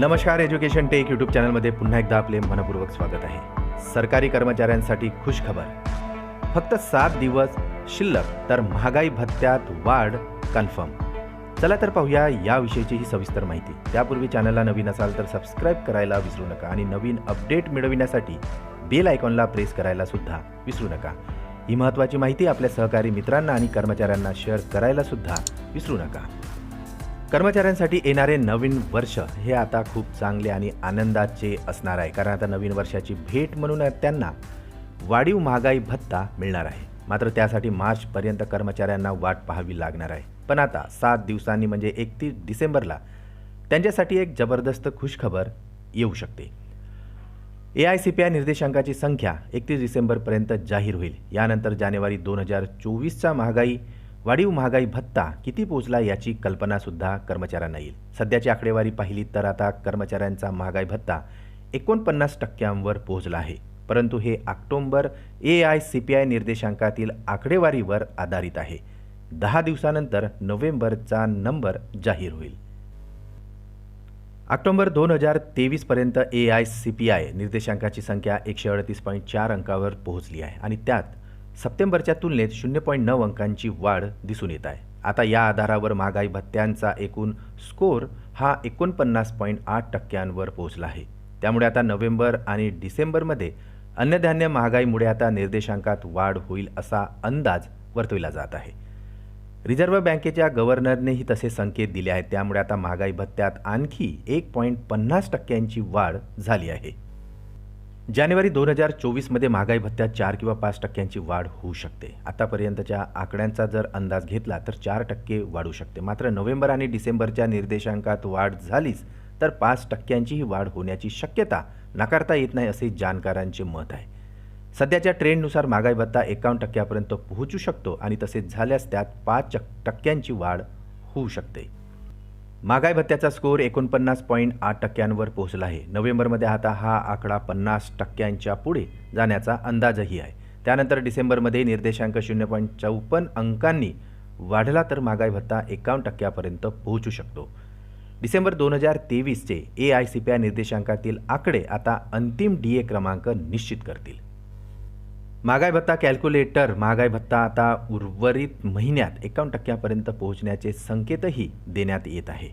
नमस्कार. Education take YouTube चॅनलमध्ये पुन्हा एकदा आपले मनपूर्वक स्वागत आहे. सरकारी कर्मचाऱ्यांसाठी खुश खबर. फक्त 7 दिवस शिल्लक तर महागाई भत्त्यात वाढ कन्फर्म. चला तर पाहूया याविषयीची ही सविस्तर माहिती. त्यापूर्वी चॅनलला नवीन असाल तर सबस्क्राईब करायला विसरू नका आणि नवीन अपडेट मिळविण्यासाठी बेल आयकॉनला प्रेस करायला सुद्धा विसरू नका. ही महत्त्वाची माहिती आपल्या सहकारी मित्रांना आणि कर्मचाऱ्यांना शेअर करायला सुद्धा विसरू नका. कर्मचाऱ्यांसाठी येणारे नवीन वर्ष हे आता खूप चांगले आणि आनंदाचे असणार आहे, कारण आता नवीन वर्षाची भेट म्हणून त्यांना वाढीव महागाई भत्ता मिळणार आहे. मात्र त्यासाठी मार्चपर्यंत कर्मचाऱ्यांना वाट पाहावी लागणार आहे. पण आता 7 दिवसांनी म्हणजे 31 डिसेंबरला त्यांच्यासाठी एक जबरदस्त खुशखबर येऊ शकते. AICPI निर्देशांकाची संख्या 31 डिसेंबरपर्यंत जाहीर होईल. यानंतर जानेवारी 2024चा वाढीव महागाई भत्ता किती पोहोचला याची कल्पनासुद्धा कर्मचाऱ्यांना येईल. सध्याची आकडेवारी पाहिली तर आता कर्मचाऱ्यांचा महागाई भत्ता 49% पोहोचला आहे. परंतु हे ऑक्टोबर AICPI निर्देशांकातील आकडेवारीवर आधारित आहे. 10 दिवसानंतर नोव्हेंबरचा नंबर जाहीर होईल. ऑक्टोबर 2023 पर्यंत AICPI निर्देशांकाची संख्या 138.4 अंकावर पोहोचली आहे आणि त्यात सप्टेंबरच्या तुलनेत 0.9 अंकांची वाढ दिसून येत आहे. आता या आधारावर महागाई भत्त्यांचा एकूण स्कोर हा 49.8% पोहोचला आहे. त्यामुळे आता नोव्हेंबर आणि डिसेंबरमध्ये अन्नधान्य महागाईमुळे आता निर्देशांकात वाढ होईल असा अंदाज वर्तविला जात आहे. रिझर्व्ह बँकेच्या गव्हर्नरनेही तसे संकेत दिले आहेत. त्यामुळे आता महागाई भत्त्यात आणखी 1.50% वाढ झाली आहे. जानेवारी 2024मध्ये महागाई भत्त्यात 4 किंवा 5% वाढ होऊ शकते. आतापर्यंतच्या आकड्यांचा जर अंदाज घेतला तर 4% वाढू शकते. मात्र नोव्हेंबर आणि डिसेंबरच्या निर्देशांकात वाढ झालीच तर 5%ची वाढ होण्याची शक्यता नाकारता येत नाही असे जाणकारांचे मत आहे. सध्याच्या ट्रेंडनुसार महागाई भत्ता 51% पोहोचू शकतो आणि तसेच झाल्यास त्यात 5% वाढ होऊ शकते. महागाई भत्त्याचा स्कोर 49.8% पोहोचला आहे. नोव्हेंबरमध्ये आता हा आकडा 50% पुढे जाण्याचा अंदाजही आहे. त्यानंतर डिसेंबरमध्ये निर्देशांक 0.54 अंकांनी वाढला तर महागाई भत्ता 51% पोहोचू शकतो. डिसेंबर 2023चे AICPI निर्देशांकातील आकडे आता अंतिम DA क्रमांक निश्चित करतील. महागाई भत्ता कॅल्क्युलेटर महागाई भत्ता आता उर्वरित महिन्यात 51% पोहोचण्याचे संकेतही देण्यात येत आहे.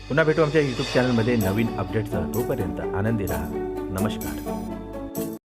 पुन्हा भेटू आमच्या YouTube चॅनलमध्ये नवीन अपडेट्ससह. तोपर्यंत आनंदी राहा. नमस्कार.